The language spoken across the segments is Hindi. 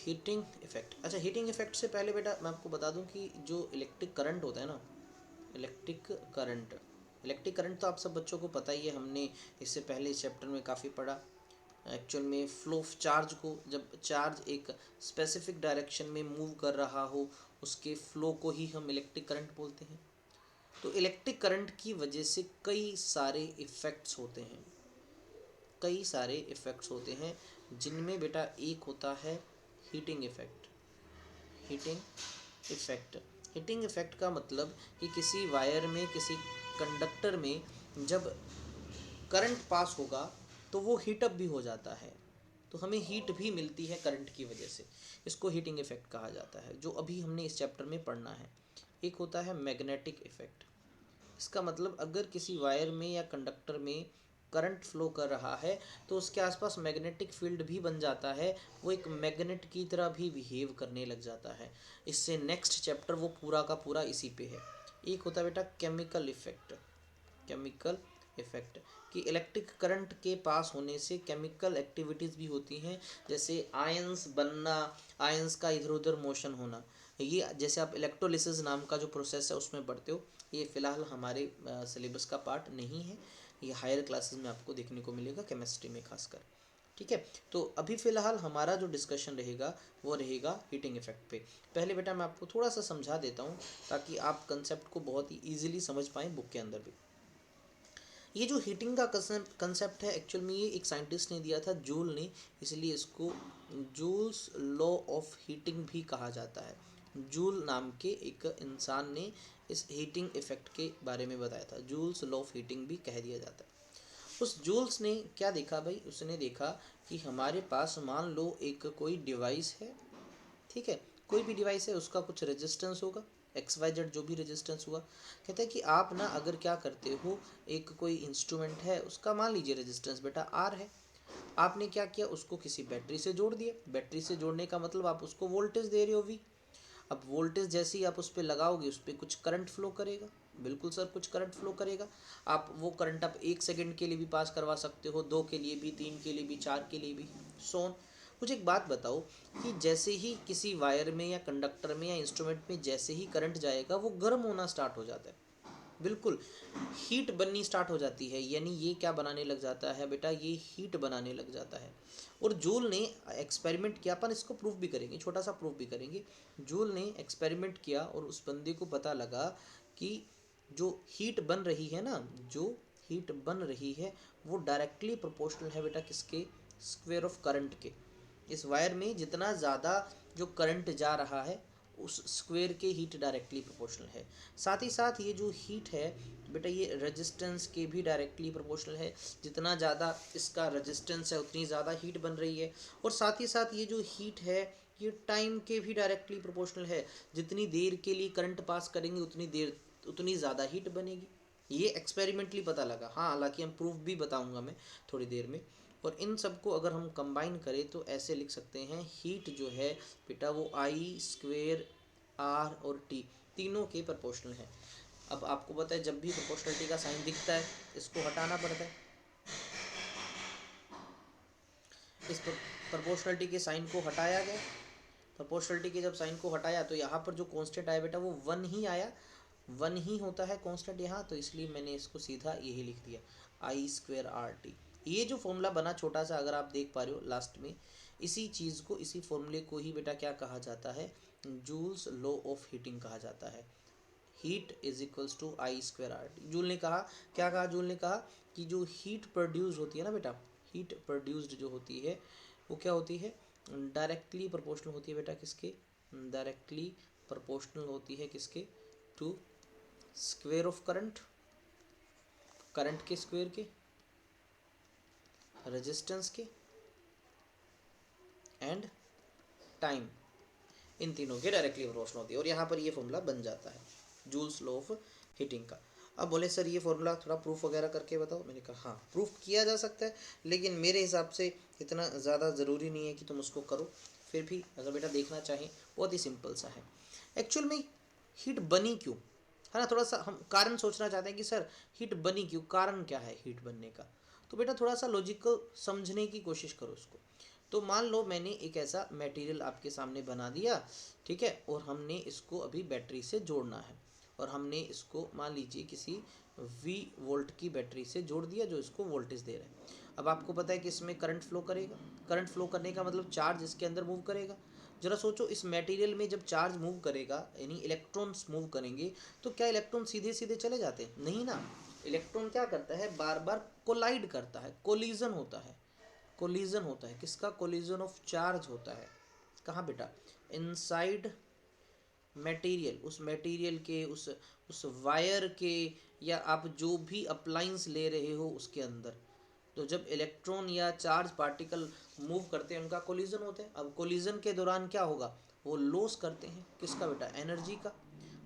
Heating effect. अच्छा, हीटिंग इफेक्ट से पहले बेटा मैं आपको बता दूं कि जो इलेक्ट्रिक करंट होता है ना, इलेक्ट्रिक करंट तो आप सब बच्चों को पता ही है, हमने इससे पहले इस चैप्टर में काफ़ी पढ़ा। एक्चुअल में फ्लो ऑफ चार्ज को, जब चार्ज एक स्पेसिफिक डायरेक्शन में मूव कर रहा हो, उसके फ्लो को ही हम इलेक्ट्रिक करंट बोलते हैं। तो इलेक्ट्रिक करंट की वजह से कई सारे इफ़ेक्ट्स होते हैं, कई सारे इफ़ेक्ट्स होते हैं, जिनमें बेटा एक होता है heating effect. Heating effect, heating effect का मतलब कि किसी वायर में, किसी कंडक्टर में जब करंट पास होगा तो वो हीटअप भी हो जाता है, तो हमें हीट भी मिलती है करंट की वजह से। इसको हीटिंग इफ़ेक्ट कहा जाता है, जो अभी हमने इस चैप्टर में पढ़ना है। एक होता है मैग्नेटिक इफ़ेक्ट। इसका मतलब अगर किसी वायर में या कंडक्टर में करंट फ्लो कर रहा है तो उसके आसपास मैग्नेटिक फील्ड भी बन जाता है, वो एक मैग्नेट की तरह भी बिहेव करने लग जाता है। इससे नेक्स्ट चैप्टर वो पूरा का पूरा इसी पे है। एक होता है बेटा केमिकल इफ़ेक्ट। केमिकल इफ़ेक्ट कि इलेक्ट्रिक करंट के पास होने से केमिकल एक्टिविटीज़ भी होती हैं, जैसे आयंस बनना, आयंस का इधर उधर मोशन होना। ये जैसे आप इलेक्ट्रोलिसिस नाम का जो प्रोसेस है उसमें पढ़ते हो, ये फ़िलहाल हमारे सिलेबस का पार्ट नहीं है, ये हायर क्लासेस में आपको देखने को मिलेगा, केमिस्ट्री में खासकर। ठीक है, तो अभी फ़िलहाल हमारा जो डिस्कशन रहेगा वो रहेगा हीटिंग इफ़ेक्ट पे। पहले बेटा मैं आपको थोड़ा सा समझा देता हूँ ताकि आप कंसेप्ट को बहुत ही ईजिली समझ पाएँ बुक के अंदर भी। ये जो हीटिंग का कंसेप्ट है, एक्चुअल में ये एक साइंटिस्ट ने दिया था, जूल ने, इसलिए इसको जूल्स लॉ ऑफ हीटिंग भी कहा जाता है। जूल नाम के एक इंसान ने इस हीटिंग इफ़ेक्ट के बारे में बताया था, जूल्स लॉ ऑफ हीटिंग भी कह दिया जाता है। उस जूल्स ने क्या देखा भाई, उसने देखा कि हमारे पास मान लो एक कोई डिवाइस है, ठीक है, कोई भी डिवाइस है, उसका कुछ रेजिस्टेंस होगा, XYZ जो भी रेजिस्टेंस हुआ। कहता है कि आप ना अगर क्या करते हो, एक कोई इंस्ट्रूमेंट है, उसका मान लीजिए रेजिस्टेंस बेटा R है, आपने क्या किया, उसको किसी बैटरी से जोड़ दिया। बैटरी से जोड़ने का मतलब आप उसको वोल्टेज दे रहे हो V। अब वोल्टेज जैसे ही आप उस पर लगाओगे, उस पर कुछ करंट फ्लो करेगा। बिल्कुल सर, कुछ करंट फ्लो करेगा। आप वो करंट आप 1 सेकंड के लिए भी पास करवा सकते हो, 2 के लिए भी, 3 के लिए भी, 4 के लिए भी, सोन। मुझे एक बात बताओ कि जैसे ही किसी वायर में या कंडक्टर में या इंस्ट्रूमेंट में जैसे ही करंट जाएगा, वो गर्म होना स्टार्ट हो जाता है, बिल्कुल हीट बननी स्टार्ट हो जाती है। यानी ये क्या बनाने लग जाता है बेटा, ये हीट बनाने लग जाता है। और जूल ने एक्सपेरिमेंट किया, अपन इसको प्रूफ भी करेंगे, छोटा सा प्रूफ भी करेंगे। जूल ने एक्सपेरिमेंट किया और उस बंदे को पता लगा कि जो हीट बन रही है ना, जो हीट बन रही है वो डायरेक्टली प्रोपोर्शनल है बेटा किसके, स्क्वायर ऑफ करंट के। इस वायर में जितना ज़्यादा जो करंट जा रहा है, उस स्क्वायर के हीट डायरेक्टली प्रोपोर्शनल है। साथ ही साथ ये जो हीट है बेटा, ये रेजिस्टेंस के भी डायरेक्टली प्रोपोर्शनल है। जितना ज़्यादा इसका रेजिस्टेंस है उतनी ज़्यादा हीट बन रही है। और साथ ही साथ ये जो हीट है, ये टाइम के भी डायरेक्टली प्रोपोर्शनल है। जितनी देर के लिए करंट पास करेंगे उतनी ज़्यादा हीट बनेगी। ये एक्सपेरिमेंटली पता लगा, हाँ, हालांकि हम प्रूफ भी बताऊंगा मैं थोड़ी देर में। और इन सबको अगर हम कंबाइन करें तो ऐसे लिख सकते हैं, हीट जो है बेटा वो I² R और T तीनों के प्रोपोर्शनल है। अब आपको पता है जब भी प्रोपोर्शनलिटी का साइन दिखता है, इसको हटाना पड़ता है। इस प्रोपोर्शनलिटी के साइन को हटाया गया। प्रोपोर्शनलिटी के जब साइन को हटाया तो यहाँ पर जो कांस्टेंट आया बेटा वो 1 ही आया, 1 ही होता है कांस्टेंट यहाँ, तो इसलिए मैंने इसको सीधा यही लिख दिया, I² RT। ये जो फॉर्मूला बना छोटा सा, अगर आप देख पा रहे हो लास्ट में, इसी चीज़ को, इसी फॉर्मूले को ही बेटा क्या कहा जाता है, जूल्स लॉ ऑफ हीटिंग कहा जाता है। Heat is equals to I² RT। Joule ने कहा, क्या कहा जूल ने कहा कि जो हीट प्रोड्यूस होती है ना बेटा, हीट प्रोड्यूस्ड जो होती है वो क्या होती है, डायरेक्टली प्रोपोर्शनल होती है बेटा किसके, डायरेक्टली प्रोपोर्शनल होती है किसके, to square of current, current के स्क्वायर के, रेजिस्टेंस के, एंड टाइम, इन तीनों के डायरेक्टली प्रोपोर्शनल होती है। और यहाँ पर ये फॉर्मूला बन जाता है जूल्स लॉ ऑफ हीटिंग का। अब बोले सर ये फॉर्मूला थोड़ा प्रूफ वगैरह करके बताओ। मैंने कहा हाँ, प्रूफ किया जा सकता है, लेकिन मेरे हिसाब से इतना ज़्यादा ज़रूरी नहीं है कि तुम उसको करो। फिर भी अगर बेटा देखना चाहें, बहुत ही सिंपल सा है। एक्चुअल में हीट बनी क्यों, है ना, थोड़ा सा हम कारण सोचना चाहते हैं कि सर हीट बनी क्यों, कारण क्या है हीट बनने का। तो बेटा थोड़ा सा लॉजिकल समझने की कोशिश करो उसको। तो मान लो मैंने एक ऐसा मटेरियल आपके सामने बना दिया, ठीक है, और हमने इसको अभी बैटरी से जोड़ना है, और हमने इसको मान लीजिए किसी V वोल्ट की बैटरी से जोड़ दिया जो इसको वोल्टेज दे रहा है। अब आपको पता है कि इसमें करंट फ्लो करेगा, करंट फ्लो करने का मतलब चार्ज इसके अंदर मूव करेगा। जरा सोचो, इस मटेरियल में जब चार्ज मूव करेगा यानी इलेक्ट्रॉन्स मूव करेंगे, तो क्या इलेक्ट्रॉन सीधे सीधे चले जाते हैं? नहीं ना। इलेक्ट्रॉन क्या करता है, बार बार कोलाइड करता है, कोलिजन होता है। कोलिजन होता है किसका? कोलिजन ऑफ चार्ज होता है। कहाँ बेटा? इनसाइड मटेरियल, उस मटेरियल के, उस वायर के, या आप जो भी अप्लायंस ले रहे हो उसके अंदर। तो जब इलेक्ट्रॉन या चार्ज पार्टिकल मूव करते हैं उनका कोलिजन होता है। अब कोलिजन के दौरान क्या होगा? वो लॉस करते हैं किसका बेटा? एनर्जी का।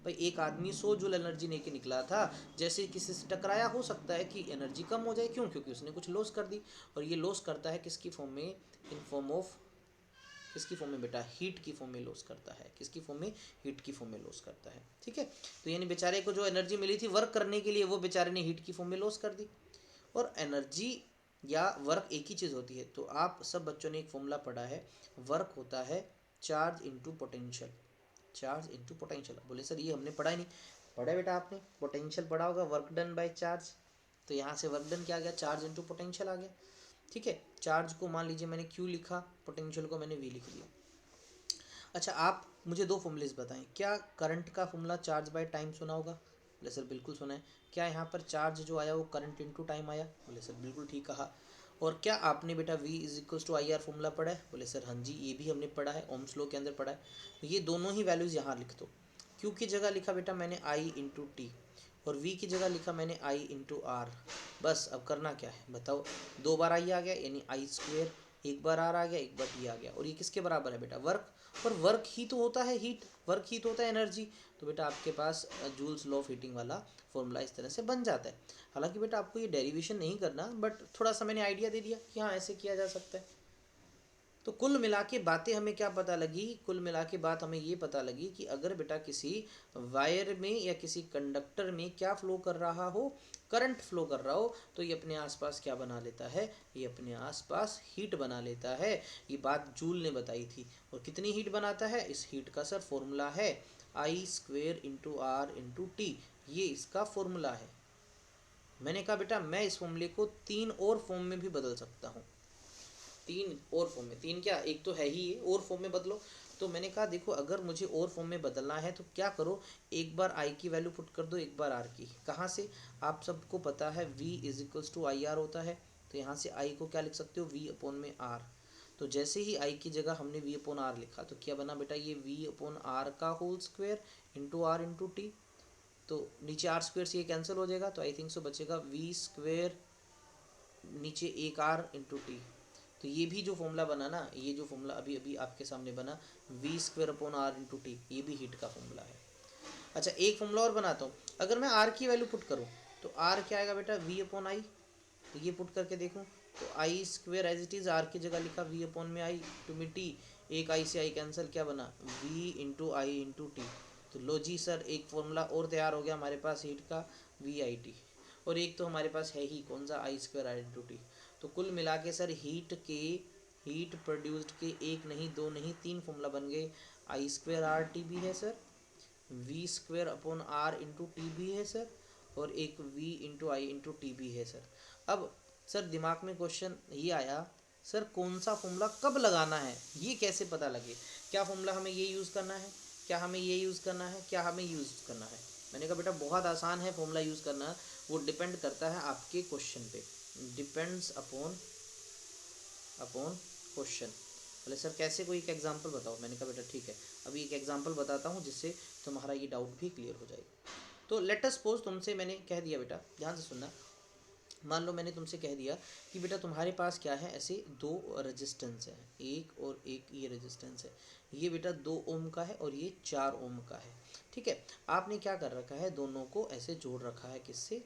भाई एक आदमी 100 जूल एनर्जी लेके निकला था, जैसे किसी से टकराया, हो सकता है कि एनर्जी कम हो जाए। क्यों? क्योंकि उसने कुछ लॉस कर दी। और ये लॉस करता है किसकी फॉर्म में? इन फॉर्म ऑफ, किसकी फॉर्म में बेटा? हीट की फॉर्म में लॉस करता है। किसकी फॉर्म में? हीट की फॉर्म में लॉस करता है। ठीक है, तो यानी बेचारे को जो एनर्जी मिली थी वर्क करने के लिए, वो बेचारे ने हीट की फॉर्म में लॉस कर दी। और एनर्जी या वर्क एक ही चीज़ होती है। तो आप सब बच्चों ने एक फॉर्मूला पढ़ा है, वर्क होता है charge into potential. Charge into potential. बोले सर ये हमने पढ़ा ही नहीं। पढ़ा बेटा आपने, पोटेंशियल पढ़ा होगा, वर्क डन बाय चार्ज। तो यहाँ से वर्क डन क्या आ गया? चार्ज इनटू पोटेंशियल आ गया। ठीक है, चार्ज को मान लीजिए मैंने Q लिखा, पोटेंशियल को मैंने V लिख दिया। अच्छा, आप मुझे दो फॉर्मूलेस बताएं। क्या करंट का फॉर्मूला चार्ज बाय टाइम सुना होगा? बोले सर बिल्कुल सुना है। क्या यहाँ पर चार्ज जो आया वो करंट इनटू टाइम आया? बोले सर बिल्कुल ठीक कहा। और क्या आपने बेटा V is equals to I R formula पढ़ा है? बोले सर हाँ जी, ये भी हमने पढ़ा है, ओम्स लॉ के अंदर पढ़ा है। तो ये दोनों ही वैल्यूज़ यहाँ लिख दो। Q की जगह लिखा बेटा मैंने I इंटू टी, और V की जगह लिखा मैंने I इंटू आर। बस अब करना क्या है बताओ? 2 बार I आ गया यानी I स्क्वेयर, एक बार R आ गया, एक बार T आ गया। और ये किसके बराबर है बेटा? वर्क। और वर्क ही तो होता है हीट, वर्क ही तो होता है एनर्जी। तो बेटा आपके पास जूल्स लॉ ऑफ हीटिंग वाला फॉर्मूला इस तरह से बन जाता है। हालांकि बेटा आपको ये डेरिवेशन नहीं करना, बट थोड़ा सा मैंने आइडिया दे दिया कि हाँ ऐसे किया जा सकता है। तो कुल मिला के बातें हमें क्या पता लगी? कुल मिला के बात हमें ये पता लगी कि अगर बेटा किसी वायर में या किसी कंडक्टर में क्या फ्लो कर रहा हो, करंट फ्लो कर रहा हो, तो ये अपने आसपास क्या बना लेता है? ये अपने आसपास हीट बना लेता है। ये बात जूल ने बताई थी। और कितनी हीट बनाता है? इस हीट का सर फॉर्मूला है I square into R into T. ये इसका फॉर्मूला है। मैंने कहा बेटा मैं इस फॉर्मूले को 3 और फॉर्म में भी बदल सकता हूँ। 3 और फॉर्म में, 3 क्या, एक तो है ही ये, और फॉर्म में बदलो। तो मैंने कहा देखो अगर मुझे और फॉर्म में बदलना है तो क्या करो, एक बार आई की वैल्यू पुट कर दो, एक बार आर की। कहाँ से? आप सबको पता है V is equals to I R होता है। तो यहाँ से आई को क्या लिख सकते हो? V अपॉन में आर। तो जैसे ही आई की जगह हमने V अपॉन आर लिखा तो क्या बना बेटा? ये V अपॉन आर का whole square into R into T. तो नीचे आर स्क्वेयर से ये कैंसिल हो जाएगा, तो आई थिंक सो बचेगा V स्क्वेयर, नीचे एक आर इंटू टी। तो ये भी जो फॉर्मूला बना ना, ये जो फॉर्मूला अभी अभी आपके सामने बना, V square upon R into T, ये भी हीट का फॉर्मूला है। अच्छा एक फॉर्मूला और बनाता हूँ। अगर मैं आर की वैल्यू पुट करूँ तो आर क्या आएगा बेटा? V upon I. तो ये पुट करके देखूँ तो I square as it is, R की जगह लिखा V अपॉन में आई टू में टी, एक आई से आई कैंसिल, क्या बना? V into I into T. तो लो जी सर, एक फॉर्मूला और तैयार हो गया हमारे पास हीट का, VIT। और एक तो हमारे पास है ही कौन सा? आई स्क्वेयर आर इंटू टी। तो कुल मिला के सर हीट प्रोड्यूस्ड के एक नहीं, दो नहीं, 3 फॉर्मूला बन गए। आई स्क्वेयर आर टी भी है sir, V square upon R into T भी है सर, और एक V into I into T भी है सर। अब सर दिमाग में क्वेश्चन ये आया, सर कौन सा फॉर्मूला कब लगाना है, ये कैसे पता लगे? क्या फॉर्मूला हमें ये यूज़ करना है, क्या हमें ये यूज़ करना है, क्या हमें यूज़ करना है? मैंने कहा बेटा बहुत आसान है फॉर्मूला यूज़ करना, वो डिपेंड करता है आपके क्वेश्चन पे, डिपेंड्स अपॉन क्वेश्चन। बोले सर कैसे, कोई एक एग्जांपल बताओ। मैंने कहा बेटा ठीक है, अभी एक एग्जांपल बताता हूँ जिससे तुम्हारा ये डाउट भी क्लियर हो जाएगा। तो लेट अस सपोज तुमसे मैंने कह दिया, बेटा ध्यान से सुनना, मान लो मैंने तुमसे कह दिया कि बेटा तुम्हारे पास क्या है, ऐसे 2 रेजिस्टेंस है, एक और एक ये रेजिस्टेंस है, ये बेटा 2 ओम का है और ये 4 ओम का है। ठीक है, आपने क्या कर रखा है, दोनों को ऐसे जोड़ रखा है, किससे?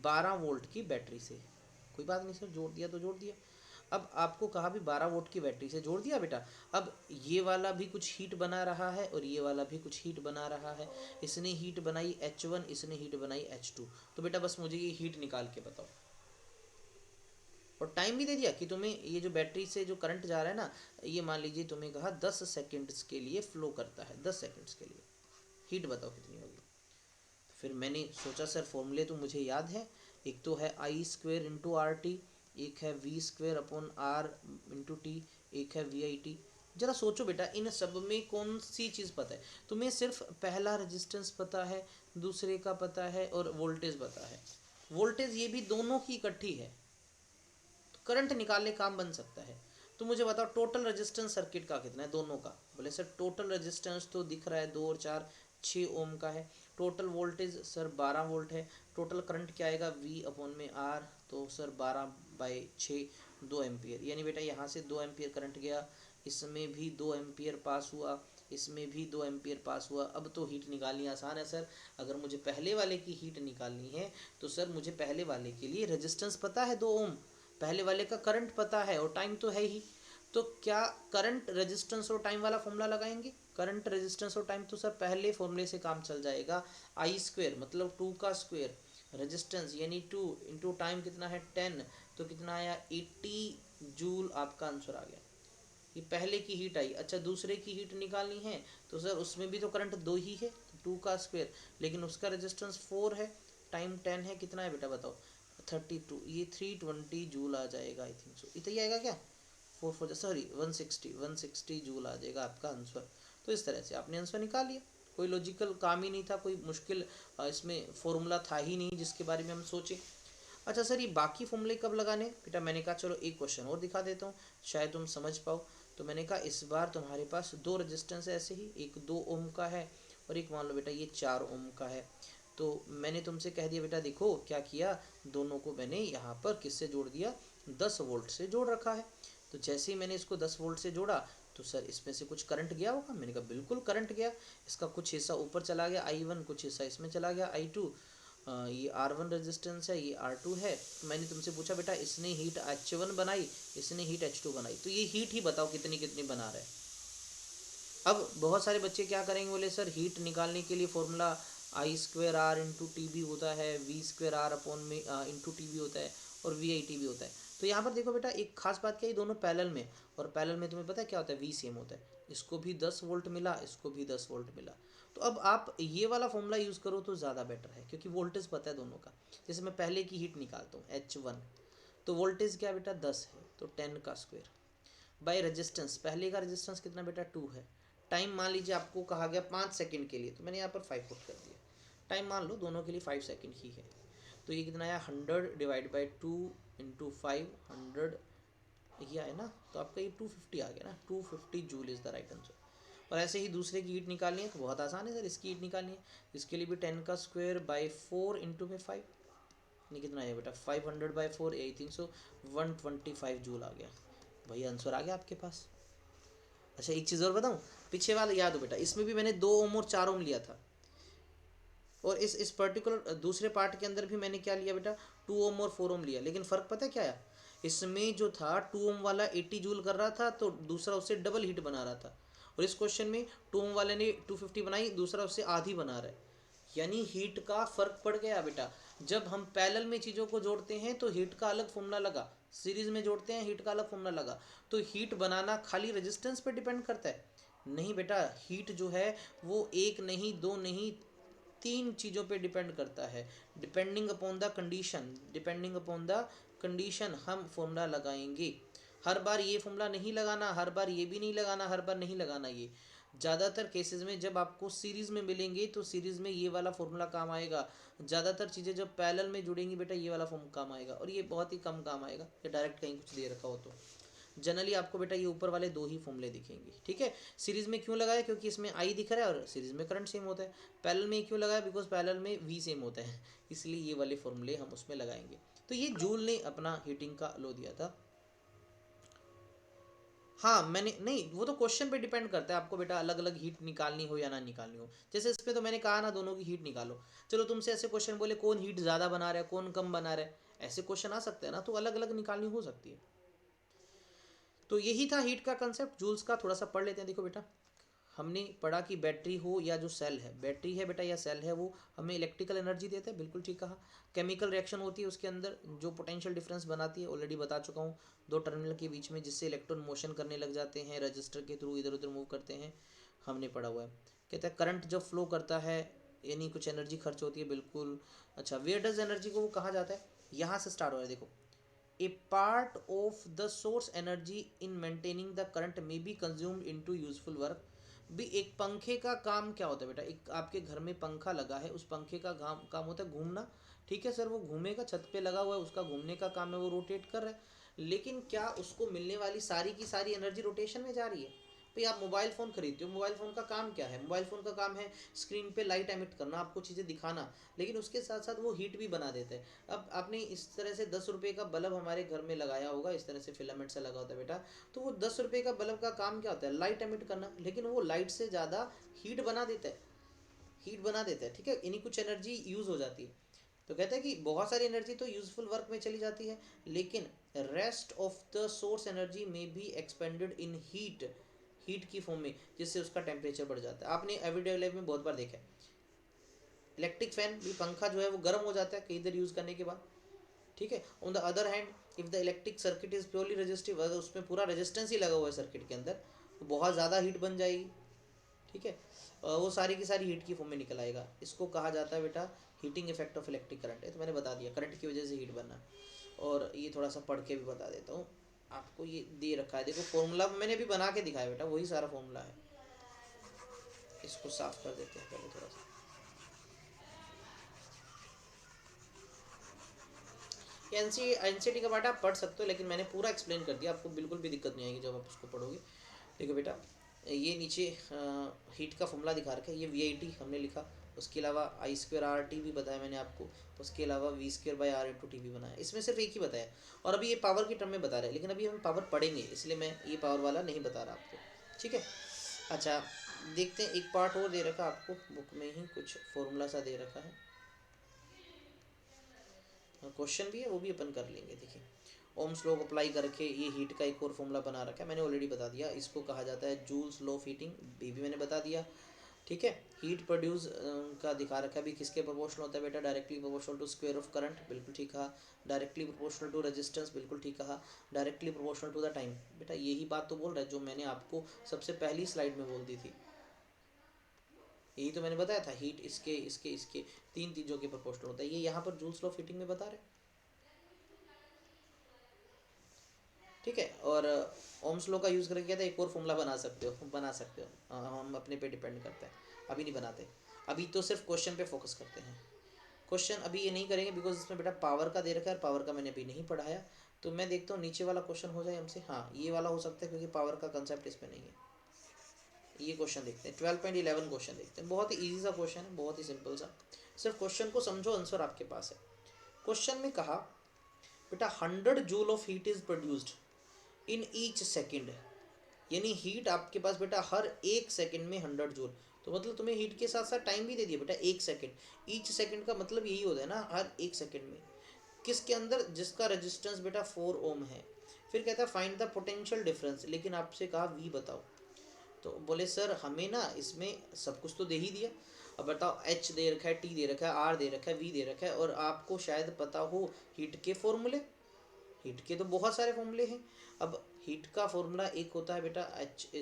12 वोल्ट की बैटरी से। कोई बात नहीं सर, जोड़ दिया तो जोड़ दिया। अब आपको कहा भी 12 वोल्ट की बैटरी से जोड़ दिया बेटा। अब ये वाला भी कुछ हीट बना रहा है और ये वाला भी कुछ हीट बना रहा है। इसने हीट बनाई H1, इसने हीट बनाई H2। तो बेटा बस मुझे ये हीट निकाल के बताओ, और टाइम भी दे दिया कि तुम्हें ये जो बैटरी से जो करंट जा रहा है ना, ये मान लीजिए तुम्हें कहा 10 सेकेंड्स के लिए फ्लो करता है, 10 सेकेंड्स के लिए। हीट बताओ कितनी होगी। फिर मैंने सोचा सर फॉर्मूले तो मुझे याद है, एक तो है I square into R T, एक है V square upon R into T, एक है वी आई टी। जरा सोचो बेटा इन सब में कौन सी चीज़ पता है तुम्हें? सिर्फ पहला रेजिस्टेंस पता है, दूसरे का पता है, और वोल्टेज पता है। वोल्टेज ये भी दोनों की इकट्ठी है, तो करंट निकालने काम बन सकता है। तो मुझे बताओ टोटल रेजिस्टेंस सर्किट का कितना है दोनों का? बोले सर टोटल रेजिस्टेंस तो दिख रहा है 2 और 4 6 ओम का है। टोटल वोल्टेज सर 12 वोल्ट है। टोटल करंट क्या आएगा? V अपॉन में R, तो सर 12/6 2 एम्पियर। यानी बेटा यहाँ से 2 एम्पियर करंट गया, इसमें भी 2 एम्पियर पास हुआ, इसमें भी 2 एम्पियर पास हुआ। अब तो हीट निकालनी आसान है सर। अगर मुझे पहले वाले की हीट निकालनी है तो सर मुझे पहले वाले के लिए रेजिस्टेंस पता है 2 ओम, पहले वाले का करंट पता है, और टाइम तो है ही। तो क्या करंट रेजिस्टेंस और टाइम वाला फॉर्मूला लगाएंगे? करंट रेजिस्टेंस और टाइम तो सर पहले फॉर्मूले से काम चल जाएगा। आई स्क्वेयर मतलब 2 का स्क्वेयर, रेजिस्टेंस यानी 2 इंटू टाइम कितना है 10, तो कितना आया 80 जूल आपका आंसर आ गया। ये पहले की हीट आई। अच्छा दूसरे की हीट निकालनी है तो सर उसमें भी तो करंट 2 ही है, तो 2 का स्क्वेयर, लेकिन उसका रेजिस्टेंस 4 है, टाइम 10 है, कितना है बेटा बताओ? 32, ये 320 जूल आ जाएगा आई थिंक सो। इतना ही आएगा क्या? 4 सॉरी 160 जूल आ जाएगा आपका आंसर। तो इस तरह से आपने आंसर निकाल लिया। कोई लॉजिकल काम ही नहीं था, कोई मुश्किल इसमें फॉर्मूला था ही नहीं जिसके बारे में हम सोचें। अच्छा सर ये बाकी फॉर्मूले कब लगाने? बेटा मैंने कहा चलो एक क्वेश्चन और दिखा देता हूँ, शायद तुम समझ पाओ। तो मैंने कहा इस बार तुम्हारे पास 2 रेजिस्टेंस है ऐसे ही, एक 2 ओम का है और एक मान लो बेटा ये 4 ओम का है। तो मैंने तुमसे कह दिया बेटा देखो क्या किया, दोनों को मैंने यहाँ पर किससे जोड़ दिया? 10 वोल्ट से जोड़ रखा है। तो जैसे ही मैंने इसको 10 वोल्ट से जोड़ा तो सर इसमें से कुछ करंट गया होगा? मैंने कहा बिल्कुल करंट गया। इसका कुछ हिस्सा ऊपर चला गया I1, कुछ हिस्सा इसमें चला गया I2। ये R1 रेजिस्टेंस है, ये R2 है। तो मैंने तुमसे पूछा बेटा इसने हीट H1 बनाई, इसने हीट H2 बनाई, तो ये हीट ही बताओ कितनी कितनी बना रहा है। अब बहुत सारे बच्चे क्या करेंगे, बोले सर हीट निकालने के लिए formula I square R into T B होता है, वी स्क्वेयर आर अपॉन में इंटू टी बी होता है, और वी आई टी भी होता है। तो यहाँ पर देखो बेटा एक खास बात क्या है, दोनों पैरेलल में, और पैरेलल में तुम्हें पता है क्या होता है? वी सेम होता है। इसको भी 10 वोल्ट मिला, इसको भी 10 वोल्ट मिला। तो अब आप ये वाला फॉर्मूला यूज़ करो तो ज़्यादा बेटर है, क्योंकि वोल्टेज पता है दोनों का। जैसे मैं पहले की हीट निकालता हूँ H1, तो वोल्टेज क्या बेटा 10 है, तो 10 का स्क्वेयर बाय रेजिस्टेंस। पहले का रेजिस्टेंस कितना बेटा 2 है। टाइम मान लीजिए आपको कहा गया 5 सेकंड के लिए, तो मैंने यहाँ पर 5 पुट कर दिया। टाइम मान लो दोनों के लिए 5 सेकंड ही है। तो ये कितना आया 100 डिवाइड बाई 2 इंटू 5, 100 ये आया ना, तो आपका ये 250 आ गया ना, 250 joule is the right answer. और ऐसे ही दूसरे की हीट निकालनी है तो बहुत आसान है सर, इसकी हीट निकालनी है। इसके लिए भी 10 का स्क्वायर बाई 4 इंटू में 5, ये कितना आया बेटा 500/4, आई थिंक सो 125 जूल आ गया। वही आंसर आ गया आपके पास। अच्छा एक चीज़ और बताऊँ, पीछे वाला याद हो बेटा, इसमें भी मैंने 2 ओम और 4 ओम लिया था, और इस पर्टिकुलर दूसरे पार्ट के अंदर भी मैंने क्या लिया बेटा 2 ओम और 4 ओम लिया। लेकिन फ़र्क पता है क्या है? इसमें जो था 2 ओम वाला 80 जूल कर रहा था, तो दूसरा उससे डबल हीट बना रहा था। और इस क्वेश्चन में 2 ओम वाले ने 250 बनाई, दूसरा उससे आधी बना रहा है। यानी हीट का फ़र्क पड़ गया बेटा। जब हम पैरेलल में चीज़ों को जोड़ते हैं तो हीट का अलग फॉर्मूला लगा, सीरीज़ में जोड़ते हैं हीट का अलग फॉर्मूला लगा। तो हीट बनाना खाली रेजिस्टेंस पर डिपेंड करता है? नहीं बेटा, हीट जो है वो एक नहीं, दो नहीं, 3 चीज़ों पे डिपेंड करता है। Depending upon the condition, depending upon the condition हम फॉर्मूला लगाएंगे। हर बार ये फॉर्मूला नहीं लगाना, हर बार ये भी नहीं लगाना, हर बार नहीं लगाना। ये ज़्यादातर केसेस में जब आपको सीरीज़ में मिलेंगे तो सीरीज़ में ये वाला फॉर्मूला काम आएगा। ज़्यादातर चीज़ें जब पैरेलल में जुड़ेंगी बेटा ये वाला फॉर्म काम आएगा, और ये बहुत ही कम काम आएगा या डायरेक्ट कहीं कुछ दे रखा हो तो। जनरली आपको बेटा ये ऊपर वाले 2 ही फॉर्मूले दिखेंगे, ठीक है। सीरीज में क्यों लगाया? क्योंकि इसमें आई दिख रहा है और सीरीज में करंट सेम होता है। पैरेलल में क्यों लगाया? बिकॉज पैरेलल में वी सेम होता है, इसलिए ये वाले फॉर्मूले हम उसमें लगाएंगे। तो ये जूल ने अपना हीटिंग का लो दिया था। हाँ मैंने नहीं, वो तो क्वेश्चन पे डिपेंड करता है आपको बेटा अलग अलग हीट निकालनी हो या ना निकालनी हो। जैसे इसमें तो मैंने कहा ना दोनों की हीट निकालो। चलो तुमसे ऐसे क्वेश्चन बोले कौन हीट ज़्यादा बना रहा है, कौन कम बना रहा है, ऐसे क्वेश्चन आ सकते हैं ना, तो अलग अलग निकालनी हो सकती है। तो यही था हीट का कंसेप्ट। जूल्स का थोड़ा सा पढ़ लेते हैं। देखो बेटा हमने पढ़ा कि बैटरी हो या जो सेल है, बैटरी है बेटा या सेल है, वो हमें इलेक्ट्रिकल एनर्जी देता है, बिल्कुल ठीक कहा। केमिकल रिएक्शन होती है उसके अंदर जो पोटेंशियल डिफरेंस बनाती है, ऑलरेडी बता चुका हूँ, दो टर्मिनल के बीच में, जिससे इलेक्ट्रॉन मोशन करने लग जाते हैं, रजिस्टर के थ्रू इधर उधर मूव करते हैं, हमने पढ़ा हुआ है। कहता है करंट जब फ्लो करता है यानी कुछ एनर्जी खर्च होती है, बिल्कुल। अच्छा, वेयर डज एनर्जी को वो कहा जाता है, यहाँ से स्टार्ट हो रहा है, देखो। A part of the source energy in maintaining the current may be consumed into useful work. भी एक पंखे का काम क्या होता है बेटा, एक आपके घर में पंखा लगा है, उस पंखे का काम होता है घूमना, ठीक है सर, वो घूमेगा, छत पे लगा हुआ है, उसका घूमने का काम है, वो रोटेट कर रहा है। लेकिन क्या उसको मिलने वाली सारी की सारी एनर्जी रोटेशन में जा रही है? भाई आप मोबाइल फ़ोन खरीदते हो, मोबाइल फ़ोन का काम क्या है? मोबाइल फ़ोन का काम है स्क्रीन पे लाइट एमिट करना, आपको चीज़ें दिखाना, लेकिन उसके साथ साथ वो हीट भी बना देते हैं। अब आपने इस तरह से 10 रुपये का बल्ब हमारे घर में लगाया होगा, इस तरह से फिलामेंट से लगा होता है बेटा, तो वो 10 रुपये का बल्ब का काम क्या होता है? लाइट एमिट करना, लेकिन वो लाइट से ज़्यादा हीट बना देता है, हीट बना देता है, ठीक है, इन्हीं कुछ एनर्जी यूज़ हो जाती है। तो कहते हैं कि बहुत सारी एनर्जी तो यूजफुल वर्क में चली जाती है, लेकिन rest of the source energy में be expended in heat, heat की फॉर्म में, जिससे उसका टेम्परेचर बढ़ जाता है। आपने एवरीडे लाइफ में बहुत बार देखा है, इलेक्ट्रिक फैन भी, पंखा जो है वो गर्म हो जाता है कई देर यूज़ करने के बाद, ठीक है। On the other hand if the electric circuit is purely resistive, अगर उसमें पूरा रेजिस्टेंस ही लगा हुआ है सर्किट के अंदर, तो बहुत ज़्यादा हीट बन जाएगी, ठीक है, वो सारी की सारी हीट की फॉर्म में निकल आएगा। इसको कहा जाता है बेटा heating effect of electric current है, तो मैंने बता दिया करंट की वजह से हीट बनना। और ये थोड़ा सा पढ़ के भी बता देता हूँ आपको, ये दे रखा है, देखो फॉर्मूला मैंने भी बना के दिखाया बेटा, वही सारा फॉर्मूला है। इसको साफ कर देते हैं पहले थोड़ा सा। एनसीईआरटी का पार्ट आप पढ़ सकते हो, लेकिन मैंने पूरा एक्सप्लेन कर दिया, आपको बिल्कुल भी दिक्कत नहीं आएगी जब आप उसको पढ़ोगे। देखो बेटा, ये नीचे हीट का फॉर्मूला दिखा रखा है, ये VIT हमने लिखा, उसके अलावा I²RT भी बताया मैंने आपको, उसके अलावा V²/R/T भी बनाया, इसमें सिर्फ एक ही बताया। और अभी ये पावर की टर्म में बता रहे हैं, लेकिन अभी हम पावर पढ़ेंगे, इसलिए मैं ये पावर वाला नहीं बता रहा आपको, ठीक है। अच्छा, देखते हैं, एक पार्ट और दे रखा आपको बुक में ही, कुछ फॉर्मूला सा दे रखा है, क्वेश्चन भी है, वो भी अपन कर लेंगे। देखिए, ओम्स लॉ को अप्लाई करके ये हीट का एक और फॉर्मूला बना रखा है, मैंने ऑलरेडी बता दिया, इसको कहा जाता है जूल्स लॉ ऑफ हीटिंग, भी मैंने बता दिया, ठीक है। हीट प्रोड्यूस का दिखा रखा है भी, किसके प्रोपोर्शनल होता है बेटा, directly proportional to square of current, बिल्कुल ठीक कहा। डायरेक्टली प्रोपोर्शनल टू रेजिस्टेंस, बिल्कुल ठीक कहा। Directly proportional to the time, बेटा यही बात तो बोल रहा है जो मैंने आपको सबसे पहली स्लाइड में बोल दी थी, यही तो मैंने बताया था, हीट इसके इसके इसके तीन चीज़ों के प्रोपोर्शनल होता है, ये यहाँ पर जूल्स लॉ ऑफ हीटिंग में बता रहे, ठीक है। और ओम्स लॉ का यूज़ करके क्या था, एक और फॉर्मूला बना सकते हो, हम अपने पे डिपेंड करता है, अभी नहीं बनाते, अभी तो सिर्फ क्वेश्चन पे फोकस करते हैं। क्वेश्चन अभी ये नहीं करेंगे बिकॉज इसमें बेटा पावर का दे रखा है, पावर का मैंने अभी नहीं पढ़ाया, तो मैं देखता हूँ नीचे वाला क्वेश्चन हो जाए हमसे, हाँ ये वाला हो सकता है, क्योंकि पावर का कंसेप्ट इसमें नहीं है। ये क्वेश्चन देखते हैं, 12.11 क्वेश्चन देखते हैं, बहुत ही ईजी सा क्वेश्चन है, बहुत ही सिंपल सा, सिर्फ क्वेश्चन को समझो, आंसर आपके पास है। क्वेश्चन में कहा बेटा 100 joule of heat is produced in each second, यानी हीट आपके पास बेटा हर एक सेकंड में 100 जूल, तो मतलब तुम्हें हीट के साथ साथ टाइम भी दे दिया बेटा, एक सेकंड, ईच सेकंड का मतलब यही होता है ना, हर एक सेकंड में, किसके अंदर, जिसका रेजिस्टेंस बेटा 4 ओम है। फिर कहता है फाइंड द पोटेंशियल डिफरेंस, लेकिन आपसे कहा वी बताओ, तो बोले सर हमें ना इसमें सब कुछ तो दे ही दिया, अब बताओ H दे रखा है, T दे रखा है, R दे रखा है, V दे रखा है, और आपको शायद पता हो हीट के फॉर्मूले, हीट के तो बहुत सारे फॉर्मूले हैं। अब हीट का फॉर्मूला एक होता है बेटा H =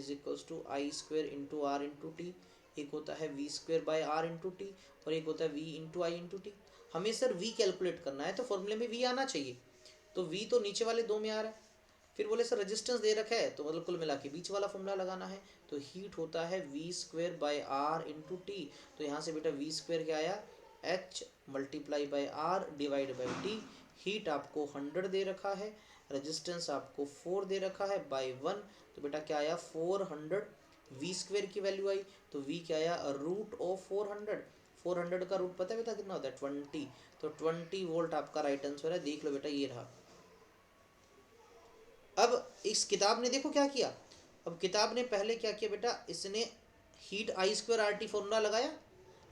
I²/R/T, एक होता है V²/R/T, और एक होता है V×I×T। हमें सर V कैलकुलेट करना है, तो फॉर्मूले में V आना चाहिए, तो V तो नीचे वाले दो में आ रहा है। फिर बोले सर रेजिस्टेंस दे रखा है, तो मतलब कुल मिला के बीच वाला फॉर्मूला लगाना है, तो हीट होता है V²/R/T, तो यहाँ से बेटा V² क्या आया, H × R/T। हीट आपको 100 दे रखा है, रेजिस्टेंस आपको 4 दे रखा है बाय 1, तो बेटा क्या आया 400, V² की वैल्यू आई, तो V क्या आया √400, 400 का रूट पता है बेटा कितना होता है 20, तो 20 वोल्ट आपका राइट आंसर है, देख लो बेटा ये रहा। अब इस किताब ने देखो क्या किया, अब किताब ने पहले क्या किया बेटा, इसने हीट I²RT फॉर्मूला लगाया,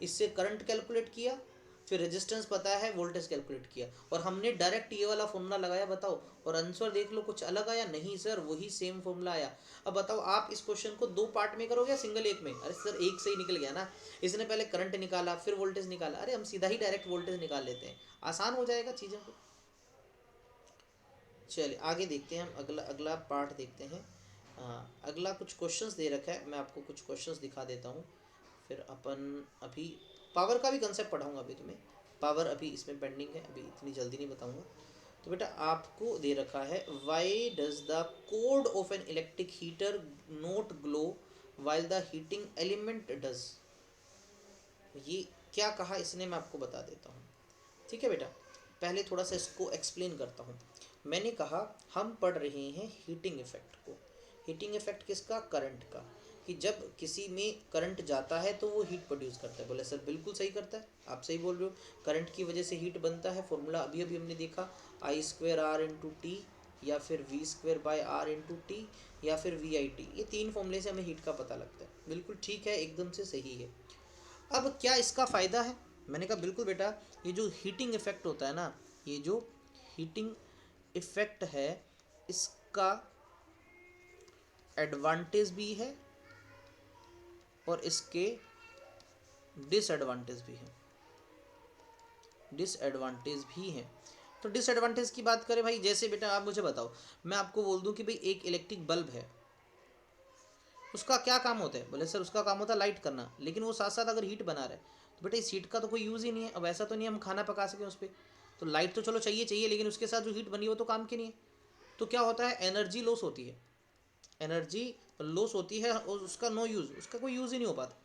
इससे करंट कैलकुलेट किया, फिर रेजिस्टेंस पता है, वोल्टेज कैलकुलेट किया, और हमने डायरेक्ट ये वाला फॉर्मूला लगाया, बताओ, और आंसर देख लो कुछ अलग आया? नहीं सर, वही सेम फॉर्मूला आया। अब बताओ आप इस क्वेश्चन को 2 पार्ट में करोगे या सिंगल एक में? अरे सर एक से ही निकल गया ना, इसने पहले करंट निकाला फिर वोल्टेज निकाला, अरे हम सीधा ही डायरेक्ट वोल्टेज निकाल लेते हैं, आसान हो जाएगा चीज़ों को। चलिए आगे देखते हैं, हम अगला अगला पार्ट देखते हैं। अगला कुछ क्वेश्चंस दे रखा है, मैं आपको कुछ क्वेश्चंस दिखा देता हूँ, फिर अपन अभी पावर का भी कंसेप्ट पढ़ाऊंगा अभी तुम्हें। पावर अभी इसमें पेंडिंग है, अभी इतनी जल्दी नहीं बताऊंगा। तो बेटा आपको दे रखा है, why does the code of an electric heater note glow while the heating element does. ये क्या कहा इसने, मैं आपको बता देता हूँ। ठीक है बेटा, पहले थोड़ा सा इसको एक्सप्लेन करता हूँ। मैंने कहा हम पढ़ रहे हैं हीटिंग इफेक्ट को। हीटिंग इफेक्ट किसका? करंट का, कि जब किसी में करंट जाता है तो वो हीट प्रोड्यूस करता है। बोले सर बिल्कुल सही करता है, आप सही बोल रहे हो, करंट की वजह से हीट बनता है। फॉर्मूला अभी अभी हमने देखा, I²R/T या फिर V²/R/T या फिर VIT, ये 3 फॉर्मूले से हमें हीट का पता लगता है। बिल्कुल ठीक है, एकदम से सही है। अब क्या इसका फ़ायदा है? मैंने कहा बिल्कुल बेटा, ये जो हीटिंग इफेक्ट होता है ना, ये जो हीटिंग इफेक्ट है, इसका एडवांटेज भी है और इसके डिसएडवांटेज भी है, डिसएडवांटेज भी है। तो डिसएडवांटेज की बात करें भाई, जैसे बेटा आप मुझे बताओ, मैं आपको बोल दूं कि भाई एक इलेक्ट्रिक बल्ब है, उसका क्या काम होता है? बोले सर उसका काम होता है लाइट करना, लेकिन वो साथ साथ अगर हीट बना रहा है तो बेटा इस हीट का तो कोई यूज़ ही नहीं है। अब ऐसा तो नहीं हम खाना पका सकें उस पर, तो लाइट तो चलो चाहिए चाहिए, लेकिन उसके साथ जो हीट बनी वो तो काम की नहीं है। तो क्या होता है? एनर्जी लॉस होती है, एनर्जी लॉस होती है और उसका नो यूज़, उसका कोई यूज़ ही नहीं हो पाता।